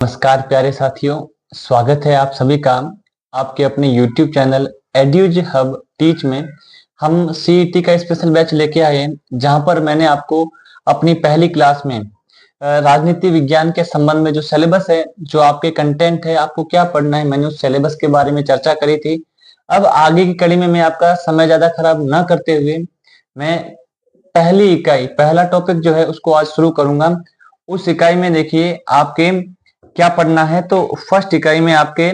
नमस्कार प्यारे साथियों, स्वागत है आप सभी का आपके अपने YouTube चैनल एड्यूज हब टीच में। हम सीईटी का स्पेशल बैच लेके आए हैं, जहां पर मैंने आपको अपनी पहली क्लास में राजनीति विज्ञान के संबंध में जो सिलेबस है, जो आपके कंटेंट है, आपको क्या पढ़ना है, मैंने उस सिलेबस के बारे में चर्चा करी थी। अब आगे की कड़ी में मैं आपका समय ज्यादा खराब ना करते हुए मैं पहली इकाई, पहला टॉपिक जो है उसको आज शुरू करूंगा। उस इकाई में देखिए आपके क्या पढ़ना है। तो फर्स्ट इकाई में आपके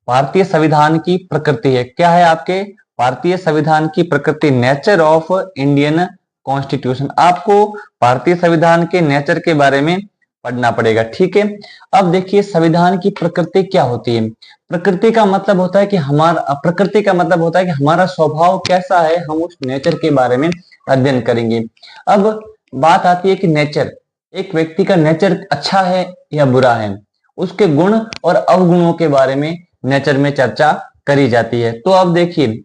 भारतीय संविधान की प्रकृति है। क्या है आपके भारतीय संविधान की प्रकृति? Nature of Indian constitution. आपको भारतीय संविधान के नेचर के बारे में पढ़ना पड़ेगा, ठीक है। अब देखिए संविधान की प्रकृति क्या होती है। प्रकृति का मतलब होता है कि हमारा स्वभाव कैसा है, हम उस नेचर के बारे में अध्ययन करेंगे। अब बात आती है कि नेचर, एक व्यक्ति का नेचर अच्छा है या बुरा है, उसके गुण और अवगुणों के बारे में नेचर में चर्चा करी जाती है। तो अब देखिए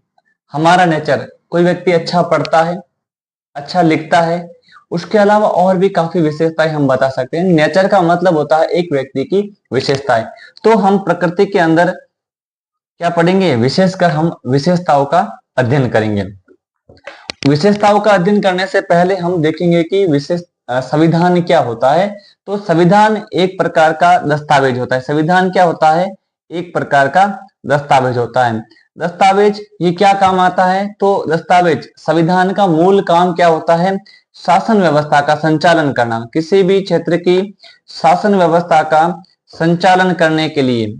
हमारा नेचर, कोई व्यक्ति अच्छा पढ़ता है, अच्छा लिखता है, उसके अलावा और भी काफी विशेषताएं हम बता सकते हैं। नेचर का मतलब होता है एक व्यक्ति की विशेषताएं। तो हम प्रकृति के अंदर क्या पढ़ेंगे? विशेषकर हम विशेषताओं का अध्ययन करेंगे। विशेषताओं का अध्ययन करने से पहले हम देखेंगे कि संविधान क्या होता है। तो संविधान एक प्रकार का दस्तावेज होता है। संविधान क्या होता है? एक प्रकार का दस्तावेज होता है। दस्तावेज ये क्या काम आता है? तो दस्तावेज, संविधान का मूल काम क्या होता है? शासन व्यवस्था का संचालन करना। किसी भी क्षेत्र की शासन व्यवस्था का संचालन करने के लिए,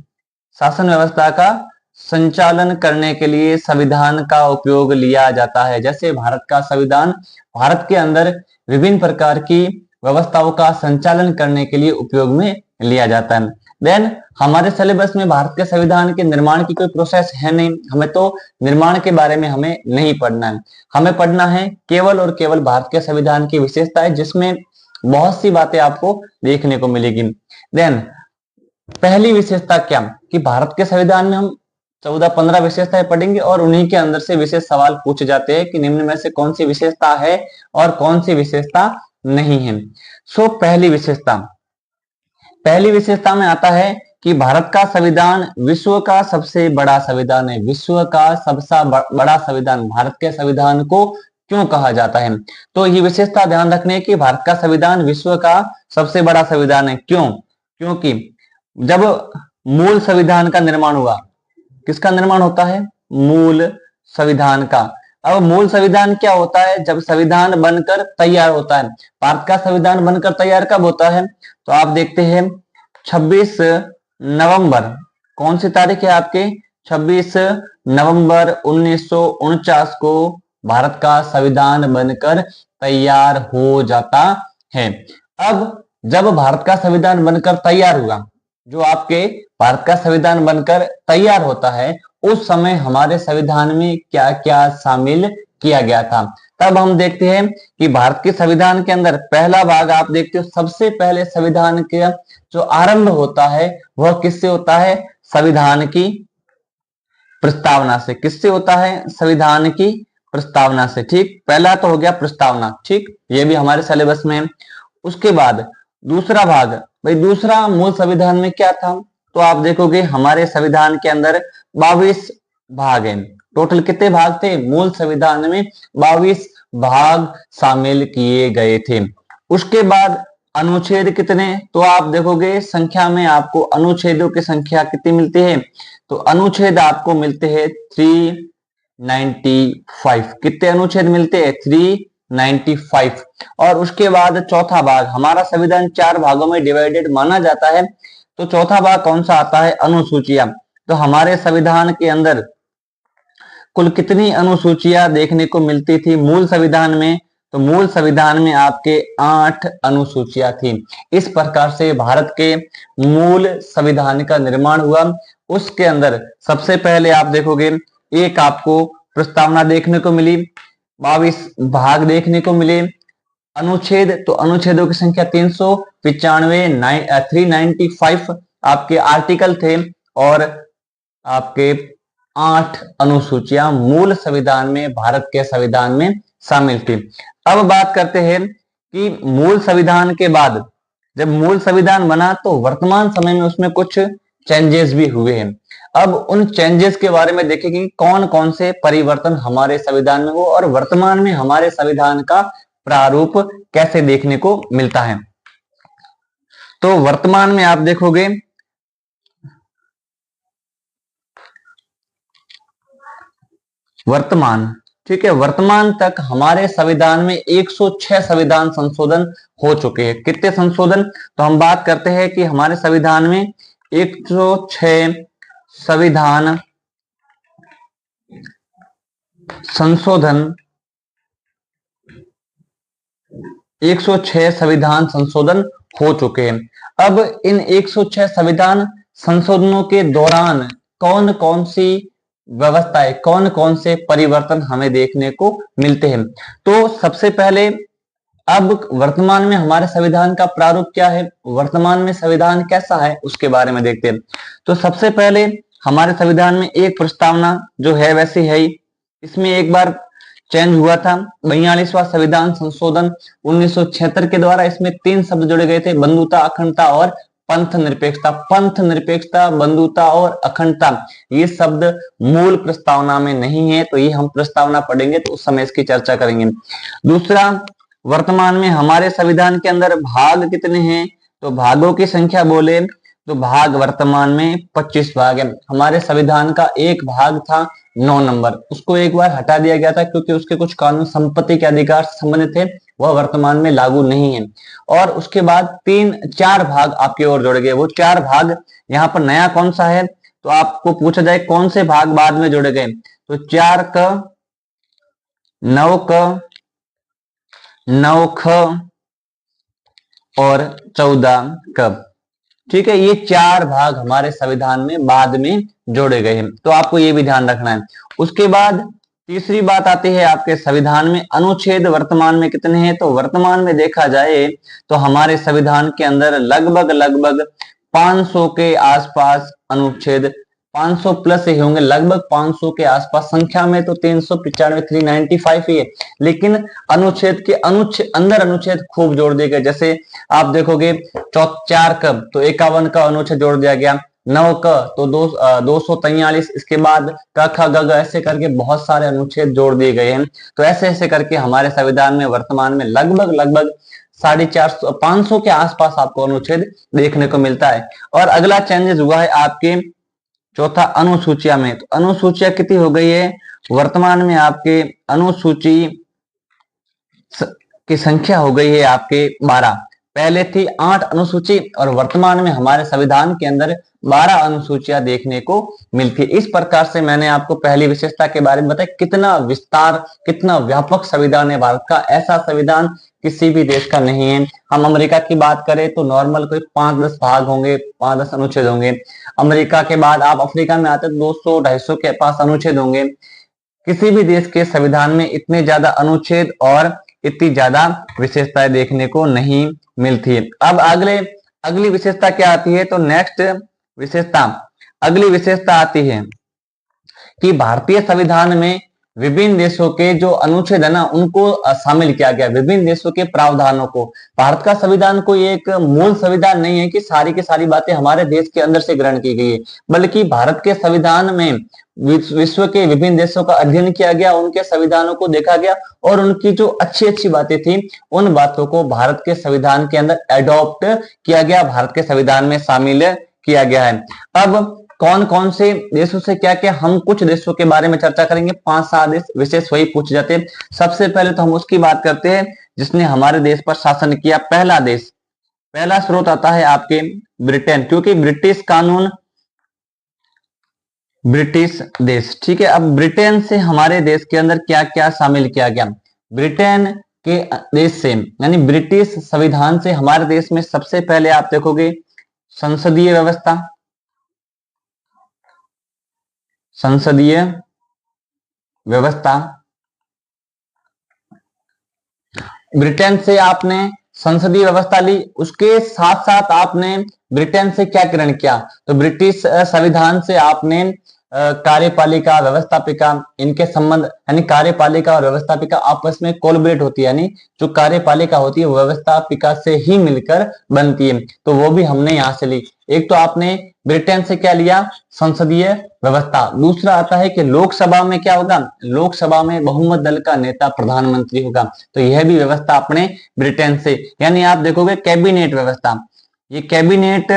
शासन व्यवस्था का संचालन करने के लिए संविधान का उपयोग लिया जाता है। जैसे भारत का संविधान, भारत के अंदर विभिन्न प्रकार की व्यवस्थाओं का संचालन करने के लिए उपयोग में लिया जाता है। देन हमारे सिलेबस में भारत के संविधान के निर्माण की कोई प्रोसेस है नहीं। हमें तो निर्माण के बारे में हमें नहीं पढ़ना है। हमें पढ़ना है केवल और केवल भारत के संविधान की विशेषताएं, जिसमें बहुत सी बातें आपको देखने को मिलेगी। देन पहली विशेषता क्या कि भारत के संविधान में हम 14-15 विशेषताएं पढ़ेंगे और उन्हीं के अंदर से विशेष सवाल पूछे जाते हैं कि निम्न में से कौन सी विशेषता है और कौन सी विशेषता नहीं है। सो पहली विशेषता में आता है कि भारत का संविधान विश्व का सबसे बड़ा संविधान है। विश्व का सबसे बड़ा संविधान, भारत के संविधान को क्यों कहा जाता है? तो ये विशेषता ध्यान रखने की, भारत का संविधान विश्व का सबसे बड़ा संविधान है। क्यों? क्योंकि जब मूल संविधान का निर्माण हुआ, किसका निर्माण होता है? मूल संविधान का। अब मूल संविधान क्या होता है? जब संविधान बनकर तैयार होता है। भारत का संविधान बनकर तैयार कब होता है? तो आप देखते हैं 26 नवंबर, कौन सी तारीख है आपके? 26 नवंबर 1949 को भारत का संविधान बनकर तैयार हो जाता है। अब जब भारत का संविधान बनकर तैयार हुआ, जो आपके भारत का संविधान बनकर तैयार होता है, उस समय हमारे संविधान में क्या क्या शामिल किया गया था, तब हम देखते हैं कि भारत के संविधान के अंदर पहला भाग आप देखते हो, सबसे पहले संविधान के जो आरंभ होता है वह किससे होता है? संविधान की प्रस्तावना से। किससे होता है? संविधान की प्रस्तावना से। ठीक, पहला तो हो गया प्रस्तावना, ठीक, ये भी हमारे सिलेबस में है। उसके बाद दूसरा भाग, भाई दूसरा मूल संविधान में क्या था? तो आप देखोगे हमारे संविधान के अंदर 22 भाग हैं। टोटल कितने भाग थे? मूल संविधान में 22 भाग शामिल किए गए थे। उसके बाद अनुच्छेद कितने? तो आप देखोगे संख्या में आपको अनुच्छेदों की संख्या कितनी मिलती है? तो अनुच्छेद आपको मिलते हैं 395। कितने अनुच्छेद मिलते हैं? 395। और उसके बाद चौथा भाग, हमारा संविधान 4 भागों में डिवाइडेड माना जाता है। तो चौथा भाग कौन सा आता है? अनुसूचियां। तो हमारे संविधान के अंदर कुल कितनी अनुसूचियां देखने को मिलती थी मूल संविधान में? तो मूल संविधान में आपके 8 अनुसूचियां थी। इस प्रकार से भारत के मूल संविधान का निर्माण हुआ। उसके अंदर सबसे पहले आप देखोगे एक आपको प्रस्तावना देखने को मिली, 22 भाग देखने को मिले। अनुच्छेद, तो अनुच्छेदों की संख्या 395, 395 आपके आर्टिकल थे और आपके 8 अनुसूचियां मूल संविधान में, भारत के संविधान में शामिल थी। अब बात करते हैं कि मूल संविधान के बाद जब मूल संविधान बना तो वर्तमान समय में उसमें कुछ चेंजेस भी हुए हैं। अब उन चेंजेस के बारे में देखें कि कौन कौन से परिवर्तन हमारे संविधान में हुए और वर्तमान में हमारे संविधान का प्रारूप कैसे देखने को मिलता है। तो वर्तमान में आप देखोगे वर्तमान, ठीक है, वर्तमान तक हमारे संविधान में 106 संविधान संशोधन हो चुके हैं। कितने संशोधन? तो हम बात करते हैं कि हमारे संविधान में 106 संविधान संशोधन 106 संविधान संशोधन हो चुके हैं। अब इन 106 संविधान संशोधनों के दौरान कौन कौन सी व्यवस्थाएं, कौन कौन से परिवर्तन हमें देखने को मिलते हैं। तो सबसे पहले अब वर्तमान में हमारे संविधान का प्रारूप क्या है, वर्तमान में संविधान कैसा है, उसके बारे में देखते हैं। तो सबसे पहले हमारे संविधान में एक प्रस्तावना जो है वैसी है ही, इसमें एक बार चेंज हुआ था 42वां संविधान संशोधन 1976 के द्वारा। इसमें 3 शब्द जोड़े गए थे, बंधुता, अखंडता और पंथ निरपेक्षता। पंथ निरपेक्षता, बंधुता और अखंडता, ये शब्द मूल प्रस्तावना में नहीं है, तो ये हम प्रस्तावना पढ़ेंगे तो उस समय इसकी चर्चा करेंगे। दूसरा, वर्तमान में हमारे संविधान के अंदर भाग कितने हैं, तो भागों की संख्या बोले तो भाग वर्तमान में 25 भाग है। हमारे संविधान का एक भाग था 9 नंबर, उसको एक बार हटा दिया गया था क्योंकि उसके कुछ कानून संपत्ति के अधिकार से संबंधित थे, वह वर्तमान में लागू नहीं है। और उसके बाद 4 भाग आपके और जोड़े गए। वो 4 भाग यहाँ पर नया कौन सा है, तो आपको पूछा जाए कौन से भाग बाद में जोड़े गए, तो 4 क, 9 क, 9 ख और 14 क। ठीक है, ये 4 भाग हमारे संविधान में बाद में जोड़े गए हैं, तो आपको ये भी ध्यान रखना है। उसके बाद तीसरी बात आती है आपके संविधान में अनुच्छेद वर्तमान में कितने हैं, तो वर्तमान में देखा जाए तो हमारे संविधान के अंदर लगभग 500 के आसपास अनुच्छेद, 500 प्लस ही होंगे, लगभग 500 के आसपास। संख्या में तो 395 395 ही है, लेकिन अनुच्छेद के अंदर अनुच्छेद खूब जोड़ दिए गए। जैसे आप देखोगे 4 कब तो 51 का अनुच्छेद जोड़ दिया गया, 9 क तो 243, इसके बाद क ख ग घ ऐसे करके बहुत सारे अनुच्छेद जोड़ दिए गए हैं। तो ऐसे ऐसे करके हमारे संविधान में वर्तमान में लगभग 450 500 के आसपास आपको अनुच्छेद देखने को मिलता है। और अगला चेंजेस हुआ है आपके चौथा अनुसूचिया में। तो अनुसूचिया कितनी हो गई है, वर्तमान में आपके अनुसूची की संख्या हो गई है आपके 12। पहले थी 8 अनुसूची और वर्तमान में हमारे संविधान के अंदर 12 अनुसूचियां देखने को मिलती है। इस प्रकार से मैंने आपको पहली विशेषता के बारे में बताया, कितना विस्तार, कितना व्यापक संविधान है भारत का। ऐसा संविधान किसी भी देश का नहीं है। हम अमेरिका की बात करें तो नॉर्मल कोई 5-10 भाग होंगे, 5-10 अनुच्छेद होंगे। अमेरिका के बाद आप अफ्रीका में आते तो 200-250 के पास अनुच्छेद होंगे। किसी भी देश के संविधान में इतने ज्यादा अनुच्छेद और इतनी ज्यादा विशेषताएं देखने को नहीं मिलती है। अब अगली विशेषता क्या आती है, तो नेक्स्ट विशेषता, अगली विशेषता आती है कि भारतीय संविधान में विभिन्न देशों के जो अनुच्छेद है ना उनको शामिल किया गया, विभिन्न देशों के प्रावधानों को। भारत का संविधान कोई एक मूल संविधान नहीं है कि सारी की सारी बातें हमारे देश के अंदर से ग्रहण की गई है, बल्कि भारत के संविधान में विश्व के विभिन्न देशों का अध्ययन किया गया, उनके संविधानों को देखा गया और उनकी जो अच्छी अच्छी बातें थी उन बातों को भारत के संविधान के अंदर एडॉप्ट किया गया, भारत के संविधान में शामिल किया गया है। अब कौन कौन से देशों से क्या क्या, हम कुछ देशों के बारे में चर्चा करेंगे, 5-7 देश विशेष वही पूछ जाते हैं। सबसे पहले तो हम उसकी बात करते हैं जिसने हमारे देश पर शासन किया। पहला देश, पहला स्रोत आता है आपके ब्रिटेन, क्योंकि ब्रिटिश कानून, ब्रिटिश देश। ठीक है, अब ब्रिटेन से हमारे देश के अंदर क्या क्या शामिल किया गया। ब्रिटेन के देश से यानी ब्रिटिश संविधान से हमारे देश में सबसे पहले आप देखोगे संसदीय व्यवस्था, संसदीय व्यवस्था। ब्रिटेन से आपने संसदीय व्यवस्था ली, उसके साथ साथ आपने ब्रिटेन से क्या ग्रहण किया, तो ब्रिटिश संविधान से आपने कार्यपालिका व्यवस्थापिका इनके संबंध, यानी कार्यपालिका और व्यवस्थापिका आपस में कोलैबोरेट होती है, यानी जो कार्यपालिका होती है वो व्यवस्थापिका से ही मिलकर बनती है, तो वो भी हमने यहाँ से ली। एक तो आपने ब्रिटेन से क्या लिया, संसदीय व्यवस्था। दूसरा आता है कि लोकसभा में क्या होगा, लोकसभा में बहुमत दल का नेता प्रधानमंत्री होगा, तो यह भी व्यवस्था अपने ब्रिटेन से। यानी आप देखोगे कैबिनेट व्यवस्था, ये कैबिनेट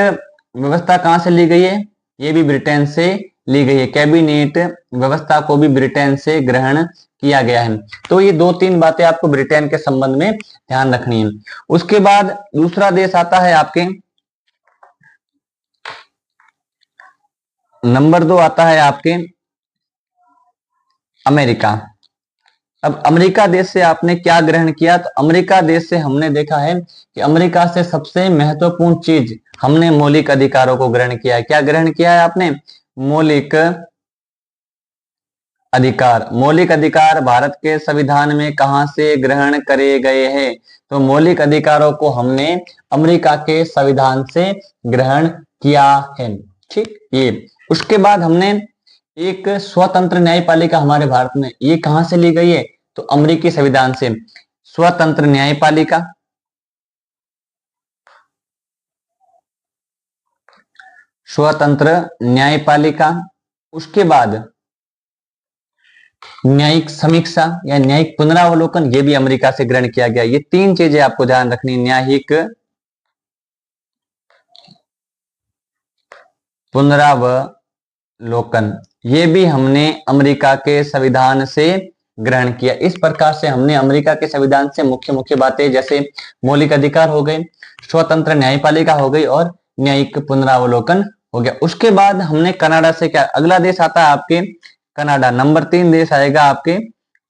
व्यवस्था कहां से ली गई है, ये भी ब्रिटेन से ली गई है। कैबिनेट व्यवस्था को भी ब्रिटेन से ग्रहण किया गया है। तो ये 2-3 बातें आपको ब्रिटेन के संबंध में ध्यान रखनी है। उसके बाद दूसरा देश आता है आपके नंबर 2 आता है आपके अमेरिका। अब अमेरिका देश से आपने क्या ग्रहण किया, तो अमेरिका देश से हमने देखा है कि अमेरिका से सबसे महत्वपूर्ण चीज हमने मौलिक अधिकारों को ग्रहण किया है। क्या ग्रहण किया है आपने, मौलिक अधिकार। मौलिक अधिकार भारत के संविधान में कहां से ग्रहण करे गए हैं, तो मौलिक अधिकारों को हमने अमेरिका के संविधान से ग्रहण किया है। ठीक, ये उसके बाद हमने एक स्वतंत्र न्यायपालिका हमारे भारत में, ये कहां से ली गई है, तो अमेरिकी संविधान से। स्वतंत्र न्यायपालिका, स्वतंत्र न्यायपालिका। उसके बाद न्यायिक समीक्षा या न्यायिक पुनरावलोकन, ये भी अमेरिका से ग्रहण किया गया। ये 3 चीजें आपको ध्यान रखनी, न्यायिक पुनरावलोकन, ये भी हमने अमेरिका के संविधान से ग्रहण किया। इस प्रकार से हमने अमेरिका के संविधान से मुख्य मुख्य बातें, जैसे मौलिक अधिकार हो गए, स्वतंत्र न्यायपालिका हो गई और न्यायिक पुनरावलोकन हो गया। उसके बाद हमने कनाडा से क्या, अगला देश आता है आपके कनाडा। नंबर 3 देश आएगा आपके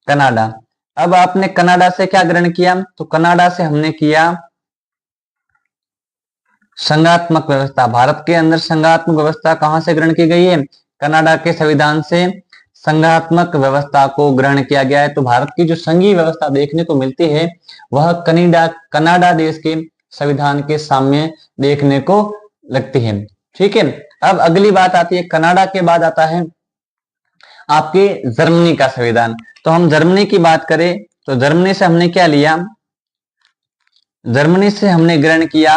कनाडा। अब आपने कनाडा से क्या ग्रहण किया, तो कनाडा से हमने किया संघात्मक व्यवस्था। भारत के अंदर संघात्मक व्यवस्था कहां से ग्रहण की गई है, कनाडा के संविधान से संघात्मक व्यवस्था को ग्रहण किया गया है। तो भारत की जो संघीय व्यवस्था देखने को मिलती है वह कनाडा देश के संविधान के साम्य देखने को लगती है। ठीक है, अब अगली बात आती है, कनाडा के बाद आता है आपके जर्मनी का संविधान। तो हम जर्मनी की बात करें तो जर्मनी से हमने क्या लिया, जर्मनी से हमने ग्रहण किया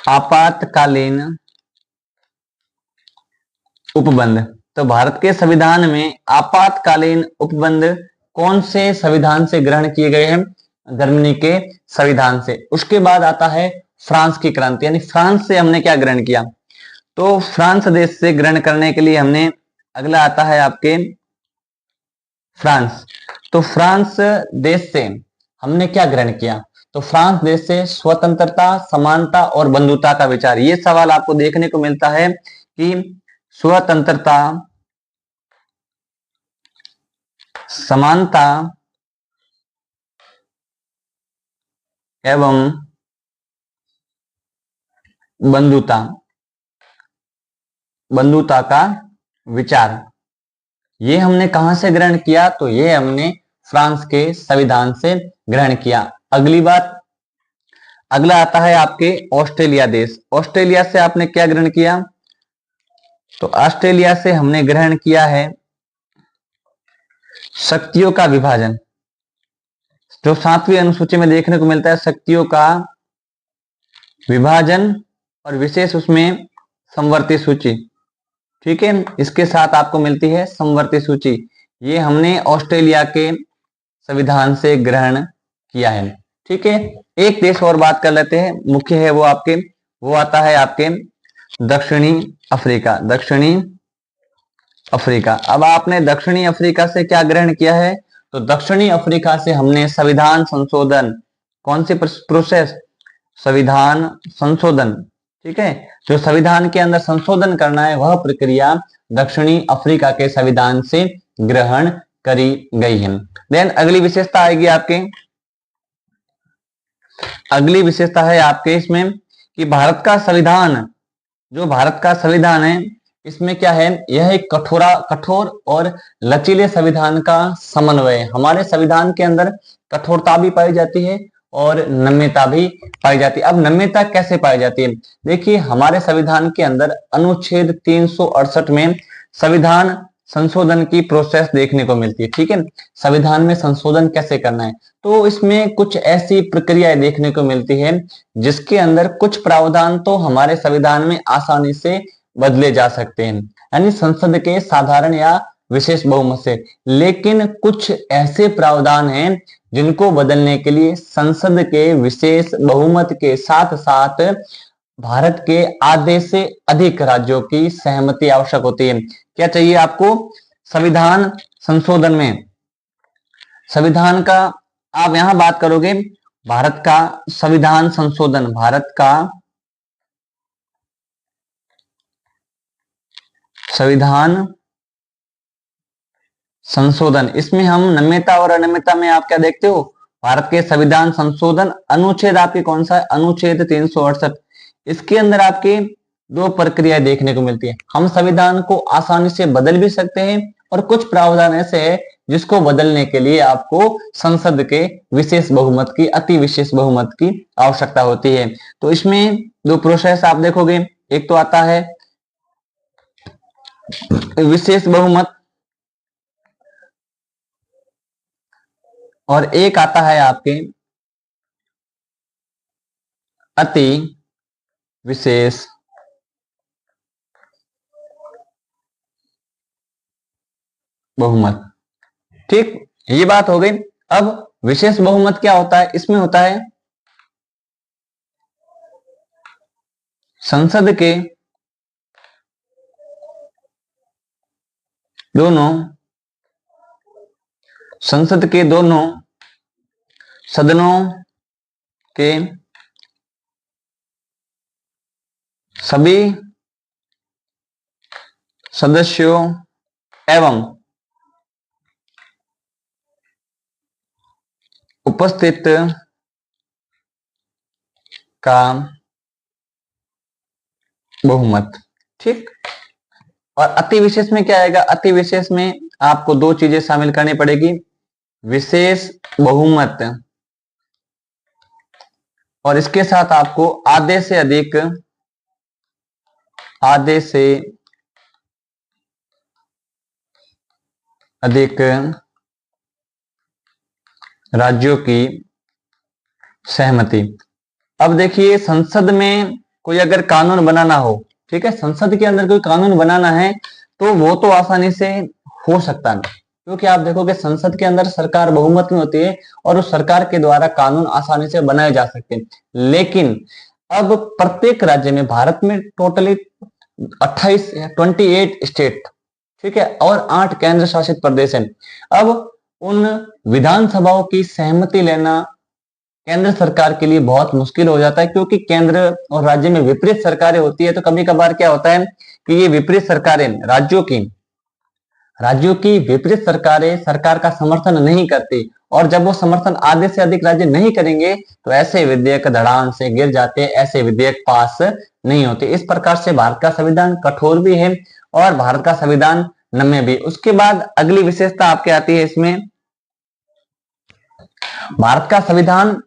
आपातकालीन उपबंध। तो भारत के संविधान में आपातकालीन उपबंध कौन से संविधान से ग्रहण किए गए हैं, जर्मनी के संविधान से। उसके बाद आता है फ्रांस की क्रांति, यानी फ्रांस से हमने क्या ग्रहण किया, तो फ्रांस देश से ग्रहण करने के लिए हमने, अगला आता है आपके फ्रांस। तो फ्रांस देश से हमने क्या ग्रहण किया, तो फ्रांस देश से स्वतंत्रता, समानता और बंधुता का विचार। ये सवाल आपको देखने को मिलता है कि स्वतंत्रता, समानता एवं बंधुता का विचार, ये हमने कहां से ग्रहण किया, तो ये हमने फ्रांस के संविधान से ग्रहण किया। अगली बात, अगला आता है आपके ऑस्ट्रेलिया देश। ऑस्ट्रेलिया से आपने क्या ग्रहण किया, तो ऑस्ट्रेलिया से हमने ग्रहण किया है शक्तियों का विभाजन। जो 7वीं अनुसूची में देखने को मिलता है, शक्तियों का विभाजन और विशेष उसमें समवर्ती सूची। ठीक है, इसके साथ आपको मिलती है समवर्ती सूची। ये हमने ऑस्ट्रेलिया के संविधान से ग्रहण किया है। ठीक है, एक देश और बात कर लेते हैं, मुख्य है वो आता है आपके दक्षिणी अफ्रीका। दक्षिणी अफ्रीका, अब आपने दक्षिणी अफ्रीका से क्या ग्रहण किया है, तो दक्षिणी अफ्रीका से हमने संविधान संशोधन, कौन सी प्रोसेस, संविधान संशोधन। ठीक है, जो संविधान के अंदर संशोधन करना है वह प्रक्रिया दक्षिणी अफ्रीका के संविधान से ग्रहण करी गई है। देन अगली विशेषता आएगी आपके, अगली विशेषता है आपके इसमें कि भारत का संविधान, जो भारत का संविधान है इसमें क्या है, यह एक कठोर और लचीले संविधान का समन्वय है। हमारे संविधान के अंदर कठोरता भी पाई जाती है और नम्यता भी पाई जाती है। अब नम्यता कैसे पाई जाती है? देखिए, हमारे संविधान के अंदर अनुच्छेद 368 में संविधान संशोधन की प्रोसेस देखने को मिलती है। ठीक है, संविधान में संशोधन कैसे करना है, तो इसमें कुछ ऐसी प्रक्रियाएं देखने को मिलती है जिसके अंदर कुछ प्रावधान तो हमारे संविधान में आसानी से बदले जा सकते हैं, यानी संसद के साधारण या विशेष बहुमत से। लेकिन कुछ ऐसे प्रावधान हैं जिनको बदलने के लिए संसद के विशेष बहुमत के साथ साथ भारत के आधे से अधिक राज्यों की सहमति आवश्यक होती है। क्या चाहिए आपको? संविधान संशोधन में संविधान का आप यहां बात करोगे, भारत का संविधान संशोधन, भारत का संविधान संशोधन, इसमें हम नम्यता और अनम्यता में आप क्या देखते हो? भारत के संविधान संशोधन अनुच्छेद आपके कौन सा है? अनुच्छेद 368। इसके अंदर आपके दो प्रक्रियाएं देखने को मिलती है। हम संविधान को आसानी से बदल भी सकते हैं और कुछ प्रावधान ऐसे है जिसको बदलने के लिए आपको संसद के विशेष बहुमत की, अति विशेष बहुमत की आवश्यकता होती है। तो इसमें दो प्रोसेस आप देखोगे, एक तो आता है विशेष बहुमत और एक आता है आपके अति विशेष बहुमत। ठीक, ये बात हो गई। अब विशेष बहुमत क्या होता है? इसमें होता है संसद के दोनों सदनों के सभी सदस्यों एवं उपस्थित का बहुमत। ठीक, और अति विशेष में क्या आएगा? अति विशेष में आपको दो चीजें शामिल करनी पड़ेगी, विशेष बहुमत और इसके साथ आपको आधे से अधिक राज्यों की सहमति। अब देखिए, संसद में कोई अगर कानून बनाना हो, ठीक है, संसद के अंदर कोई कानून बनाना है तो वो तो आसानी से हो सकता नहीं, क्योंकि आप देखोगे संसद के अंदर सरकार बहुमत में होती है और उस सरकार के द्वारा कानून आसानी से बनाए जा सकते हैं। लेकिन अब प्रत्येक राज्य में, भारत में टोटली 28 स्टेट, ठीक है, और 8 केंद्र शासित प्रदेश हैं। अब उन विधानसभाओं की सहमति लेना केंद्र सरकार के लिए बहुत मुश्किल हो जाता है, क्योंकि केंद्र और राज्य में विपरीत सरकारें होती है। तो कभी कभार क्या होता है कि ये विपरीत सरकारें राज्यों की विपरीत सरकारें सरकार का समर्थन नहीं करती, और जब वो समर्थन आधे से अधिक राज्य नहीं करेंगे तो ऐसे विधेयक धड़ाम से गिर जाते, ऐसे विधेयक पास नहीं होते। इस प्रकार से भारत का संविधान कठोर भी है और भारत का संविधान नम्य भी। उसके बाद अगली विशेषता आपके आती है, इसमें भारत का संविधान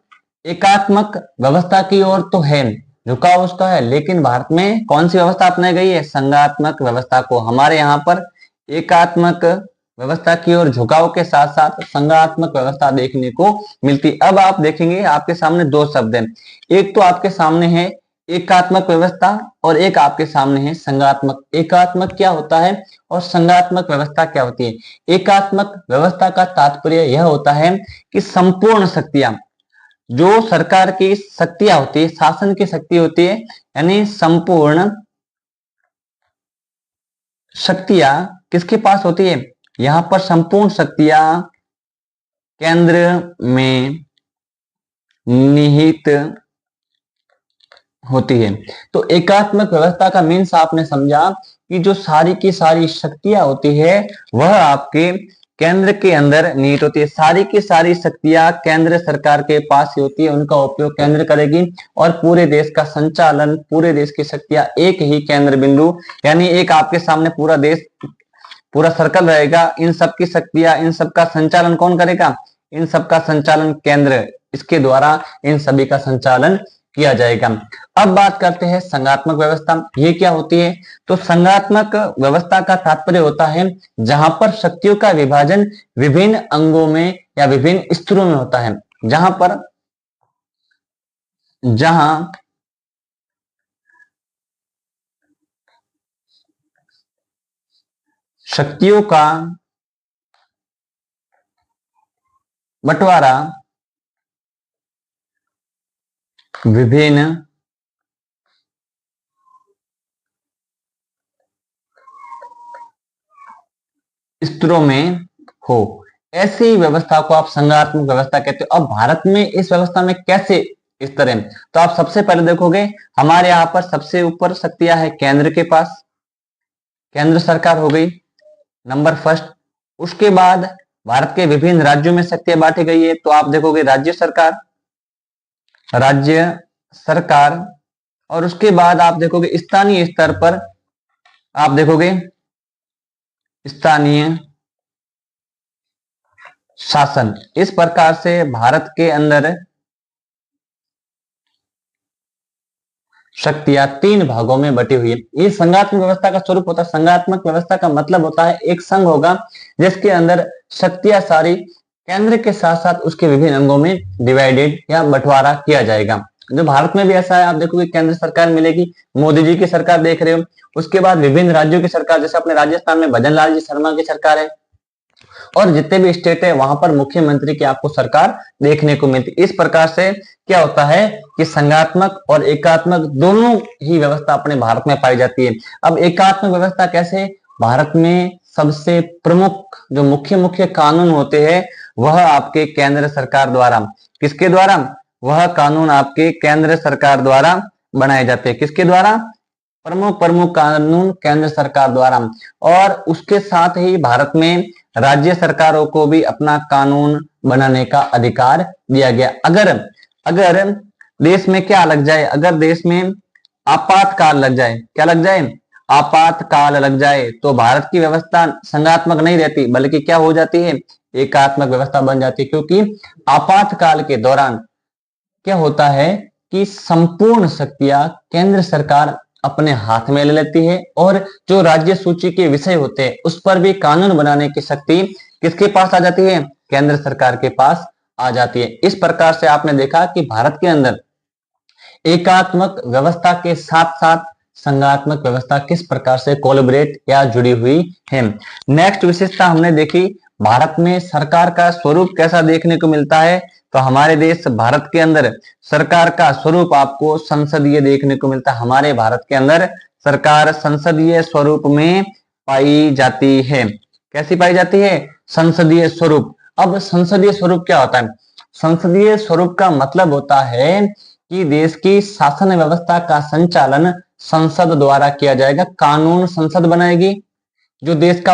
एकात्मक व्यवस्था की ओर तो है, झुकाव उसका है, लेकिन भारत में कौन सी व्यवस्था अपनाई गई है? संघात्मक व्यवस्था को। हमारे यहाँ पर एकात्मक व्यवस्था की ओर झुकाव के साथ साथ संघात्मक व्यवस्था देखने को मिलती। अब आप देखेंगे आपके सामने दो शब्द हैं, एक तो आपके सामने है एकात्मक व्यवस्था और एक आपके सामने है संघात्मक। एकात्मक क्या होता है और संघात्मक व्यवस्था क्या होती है? एकात्मक व्यवस्था का तात्पर्य यह होता है कि संपूर्ण शक्तियां, जो सरकार की शक्तियां होती है, शासन की शक्ति होती है, यानी संपूर्ण शक्तियां किसके पास होती है? यहां पर संपूर्ण शक्तियां केंद्र में निहित होती है। तो एकात्मक व्यवस्था का मीन्स आपने समझा कि जो सारी की सारी शक्तियां होती है वह आपके केंद्र के अंदर निहित होती है। सारी की सारी शक्तियां केंद्र सरकार के पास ही होती है, उनका उपयोग केंद्र करेगी और पूरे देश का संचालन, पूरे देश की शक्तियां एक ही केंद्र बिंदु, यानी एक आपके सामने पूरा देश, पूरा सर्कल रहेगा, इन सब की शक्तियां, इन सब का संचालन कौन करेगा? इन सब का संचालन केंद्र, इसके द्वारा इन सभी का संचालन किया जाएगा। अब बात करते हैं संघात्मक व्यवस्था, ये क्या होती है? तो संघात्मक व्यवस्था का तात्पर्य होता है जहां पर शक्तियों का विभाजन विभिन्न अंगों में या विभिन्न स्तरों में होता है, जहां शक्तियों का बंटवारा विभिन्न स्तरों में हो, ऐसी व्यवस्था को आप संघात्मक व्यवस्था कहते हो। अब भारत में इस व्यवस्था में कैसे स्तर है? तो आप सबसे पहले देखोगे हमारे यहाँ पर सबसे ऊपर शक्तियां है केंद्र के पास, केंद्र सरकार हो गई नंबर फर्स्ट। उसके बाद भारत के विभिन्न राज्यों में शक्तियां बांटी गई है, तो आप देखोगे राज्य सरकार, और उसके बाद आप देखोगे स्थानीय स्तर पर आप देखोगे स्थानीय शासन। इस प्रकार से भारत के अंदर शक्तियां 3 भागों में बटी हुई है। ये संघात्मक व्यवस्था का स्वरूप होता है। संघात्मक व्यवस्था का मतलब होता है एक संघ होगा जिसके अंदर शक्तियां सारी केंद्र के साथ साथ उसके विभिन्न अंगों में डिवाइडेड या बंटवारा किया जाएगा। जो भारत में भी ऐसा है, आप देखोगे केंद्र सरकार मिलेगी, मोदी जी की सरकार देख रहे हो। उसके बाद विभिन्न राज्यों की सरकार, जैसे अपने राजस्थान में भजन लाल जी शर्मा की सरकार है, और जितने भी स्टेट है वहां पर मुख्यमंत्री की आपको सरकार देखने को मिलती। इस प्रकार से क्या होता है कि संघात्मक और एकात्मक दोनों ही व्यवस्था अपने भारत में पाई जाती है। अब एकात्मक व्यवस्था कैसे? भारत में सबसे प्रमुख जो मुख्य कानून होते हैं वह आपके केंद्र सरकार द्वारा, किसके द्वारा? वह कानून आपके केंद्र सरकार द्वारा बनाए जाते हैं। किसके द्वारा? प्रमुख कानून केंद्र सरकार द्वारा। और उसके साथ ही भारत में राज्य सरकारों को भी अपना कानून बनाने का अधिकार दिया गया। अगर देश में क्या लग जाए, अगर देश में आपातकाल लग जाए, क्या लग जाए? आपातकाल लग जाए, तो भारत की व्यवस्था संघात्मक नहीं रहती बल्कि क्या हो जाती है? एकात्मक व्यवस्था बन जाती है। क्योंकि आपातकाल के दौरान क्या होता है कि संपूर्ण शक्तियां केंद्र सरकार अपने हाथ में ले लेती है, और जो राज्य सूची के विषय होते हैं उस पर भी कानून बनाने की शक्ति किसके पास आ जाती है? केंद्र सरकार के पास आ जाती है। इस प्रकार से आपने देखा कि भारत के अंदर एकात्मक व्यवस्था के साथ साथ संघात्मक व्यवस्था किस प्रकार से कोलैबोरेट या जुड़ी हुई है। नेक्स्ट विशेषता हमने देखी, भारत में सरकार का स्वरूप कैसा देखने को मिलता है। तो हमारे देश भारत के अंदर सरकार का स्वरूप आपको संसदीय देखने को मिलता है। हमारे भारत के अंदर सरकार संसदीय स्वरूप में पाई जाती है। कैसी पाई जाती है? संसदीय स्वरूप। अब संसदीय स्वरूप क्या होता है? संसदीय स्वरूप का मतलब होता है कि देश की शासन व्यवस्था का संचालन संसद द्वारा किया जाएगा। कानून संसद बनाएगी, जो देश का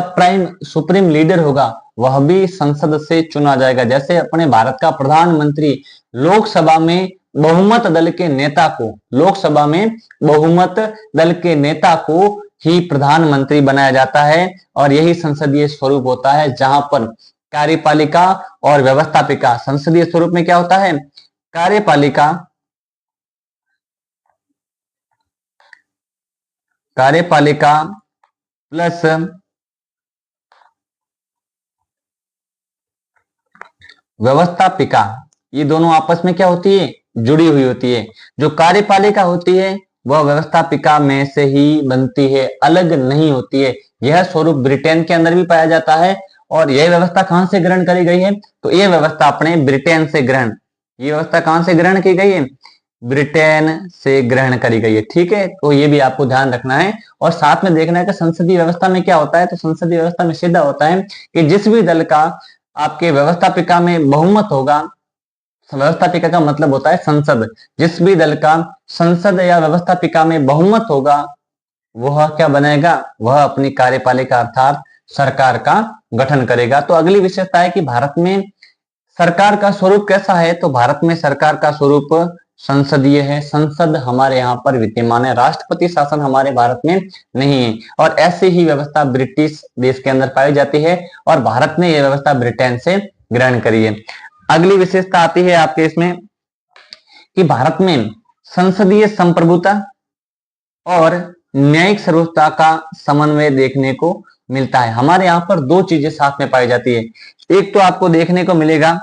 सुप्रीम लीडर होगा वह भी संसद से चुना जाएगा। जैसे अपने भारत का प्रधानमंत्री लोकसभा में बहुमत दल के नेता को, लोकसभा में बहुमत दल के नेता को ही प्रधानमंत्री बनाया जाता है, और यही संसदीय स्वरूप होता है जहां पर कार्यपालिका और व्यवस्थापिका। संसदीय स्वरूप में क्या होता है? कार्यपालिका प्लस व्यवस्थापिका, ये दोनों आपस में क्या होती है? जुड़ी हुई होती है। जो कार्यपालिका होती है वह व्यवस्थापिका में से ही बनती है, अलग नहीं होती है। यह स्वरूप ब्रिटेन के अंदर भी पाया जाता है। और यह व्यवस्था कहां से ग्रहण करी गई है? तो यह व्यवस्था अपने ब्रिटेन से ग्रहण, ये व्यवस्था कहां से ग्रहण की गई है? ब्रिटेन से ग्रहण करी गई है। ठीक है, तो ये भी आपको ध्यान रखना है। और साथ में देखना है कि संसदीय व्यवस्था में क्या होता है। तो संसदीय व्यवस्था में सीधा होता है कि जिस भी दल का आपके व्यवस्थापिका में बहुमत होगा, व्यवस्थापिका का मतलब होता है संसद, जिस भी दल का संसद या व्यवस्थापिका में बहुमत होगा वह क्या बनेगा? वह अपनी कार्यपालिका अर्थात सरकार का गठन करेगा। तो अगली विशेषता है कि भारत में सरकार का स्वरूप कैसा है। तो भारत में सरकार का स्वरूप संसदीय है। संसद हमारे यहाँ पर विद्यमान है, राष्ट्रपति शासन हमारे भारत में नहीं है। और ऐसी ही व्यवस्था ब्रिटिश देश के अंदर पाई जाती है, और भारत ने यह व्यवस्था ब्रिटेन से ग्रहण करी है। अगली विशेषता आती है आपके इसमें कि भारत में संसदीय संप्रभुता और न्यायिक सर्वोच्चता का समन्वय देखने को मिलता है। हमारे यहाँ पर दो चीजें साथ में पाई जाती है। एक तो आपको देखने को मिलेगा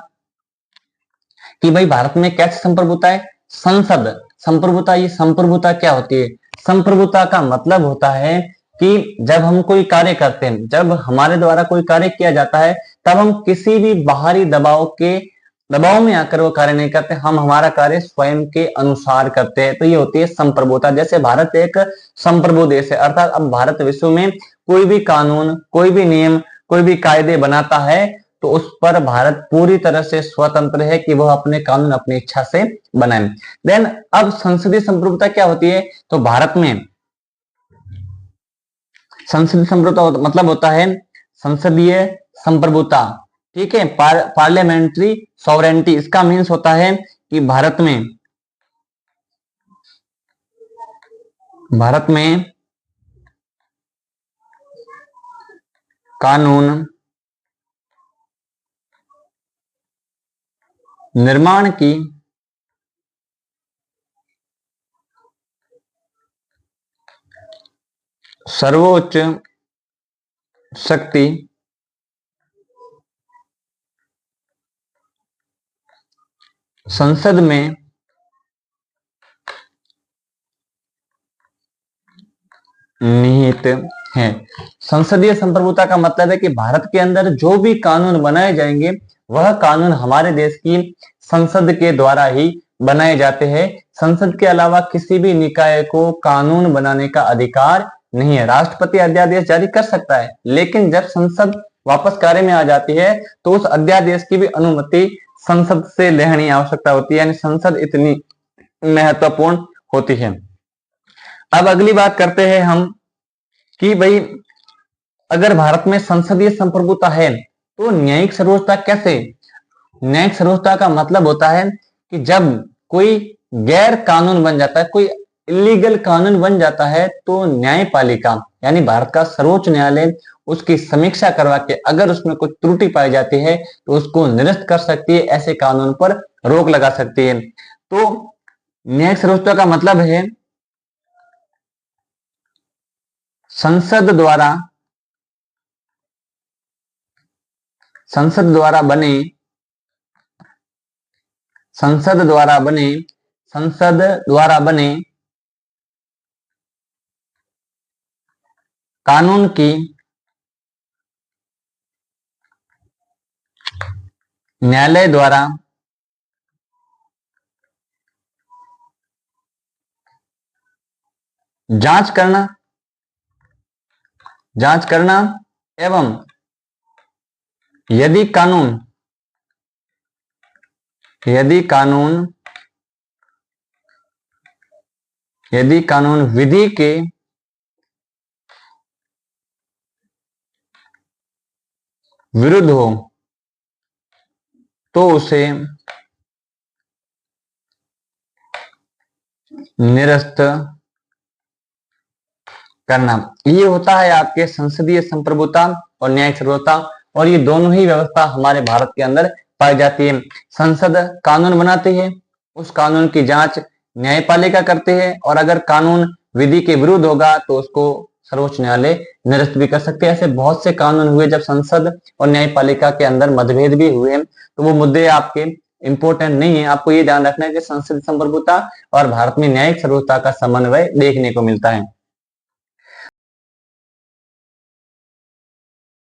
कि भाई भारत में कैसे संप्रभुता है, संसद संप्रभुता। ये संप्रभुता क्या होती है? संप्रभुता का मतलब होता है कि जब हम कोई कार्य करते हैं, जब हमारे द्वारा कोई कार्य किया जाता है, तब हम किसी भी बाहरी दबाव में आकर वो कार्य नहीं करते, हम हमारा कार्य स्वयं के अनुसार करते हैं। तो ये होती है संप्रभुता। जैसे भारत एक संप्रभु देश है, अर्थात अब भारत विश्व में कोई भी कानून, कोई भी नियम, कोई भी कायदे बनाता है तो उस पर भारत पूरी तरह से स्वतंत्र है कि वह अपने कानून अपनी इच्छा से बनाए। देन अब संसदीय संप्रभुता क्या होती है? तो भारत में संसदीय संप्रभुता मतलब होता है संसदीय संप्रभुता, ठीक है, पार्लियामेंट्री सॉवरेंटी। इसका मीन्स होता है कि भारत में कानून निर्माण की सर्वोच्च शक्ति संसद में निहित है। संसदीय संप्रभुता का मतलब है कि भारत के अंदर जो भी कानून बनाए जाएंगे वह कानून हमारे देश की संसद के द्वारा ही बनाए जाते हैं। संसद के अलावा किसी भी निकाय को कानून बनाने का अधिकार नहीं है। राष्ट्रपति अध्यादेश जारी कर सकता है, लेकिन जब संसद वापस कार्य में आ जाती है तो उस अध्यादेश की भी अनुमति संसद से लेनी आवश्यकता होती है, यानी संसद इतनी महत्वपूर्ण होती है। अब अगली बात करते हैं हम कि भाई अगर भारत में संसदीय संप्रभुता है तो न्यायिक सर्वोच्चता कैसे? न्यायिक सर्वोच्चता का मतलब होता है कि जब कोई गैर कानून बन जाता है, कोई इलीगल कानून बन जाता है, तो न्यायपालिका यानी भारत का सर्वोच्च न्यायालय उसकी समीक्षा करवा के अगर उसमें कुछ त्रुटि पाई जाती है तो उसको निरस्त कर सकती है, ऐसे कानून पर रोक लगा सकती है। तो न्यायिक सर्वोच्चता का मतलब है संसद द्वारा बने कानून की न्यायालय द्वारा जांच करना एवं यदि कानून विधि के विरुद्ध हो तो उसे निरस्त करना। ये होता है आपके संसदीय संप्रभुता और न्यायिक सर्वोच्चता, और ये दोनों ही व्यवस्था हमारे भारत के अंदर पाई जाती है। संसद कानून बनाती है, उस कानून की जांच न्यायपालिका करते हैं, और अगर कानून विधि के विरुद्ध होगा तो उसको सर्वोच्च न्यायालय निरस्त भी कर सकते हैं। ऐसे बहुत से कानून हुए जब संसद और न्यायपालिका के अंदर मतभेद भी हुए, तो वो मुद्दे आपके इंपॉर्टेंट नहीं है। आपको ये ध्यान रखना है कि संसदीय संप्रभुता और भारत में न्यायिक सर्वोच्चता का समन्वय देखने को मिलता है।